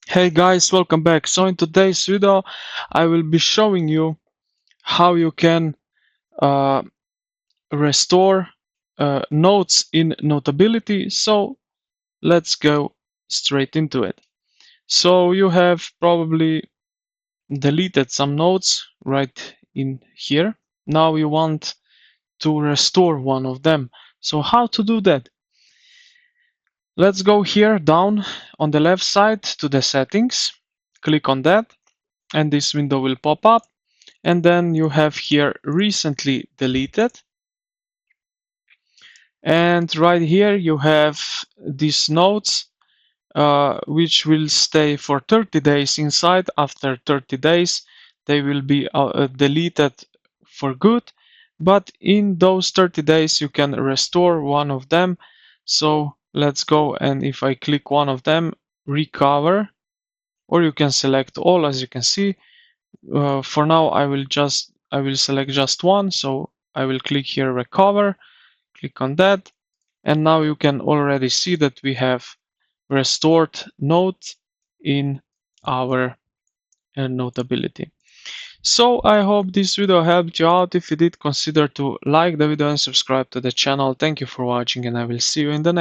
Hey guys, welcome back. So in today's video, I will be showing you how you can uh, restore notes in Notability. So let's go straight into it. So you have probably deleted some notes right in here. Now you want to restore one of them. So how to do that? Let's go here down on the left side to the settings. Click on that and this window will pop up. And then you have here recently deleted, and right here you have these notes which will stay for 30 days inside. After 30 days they will be deleted for good, but in those 30 days you can restore one of them. So let's go, and if I click one of them, recover, or you can select all. As you can see, for now I will select just one, so I will click here recover, click on that, and now you can already see that we have restored note in our Notability. So I hope this video helped you out. If you did, consider to like the video and subscribe to the channel. Thank you for watching, and I will see you in the next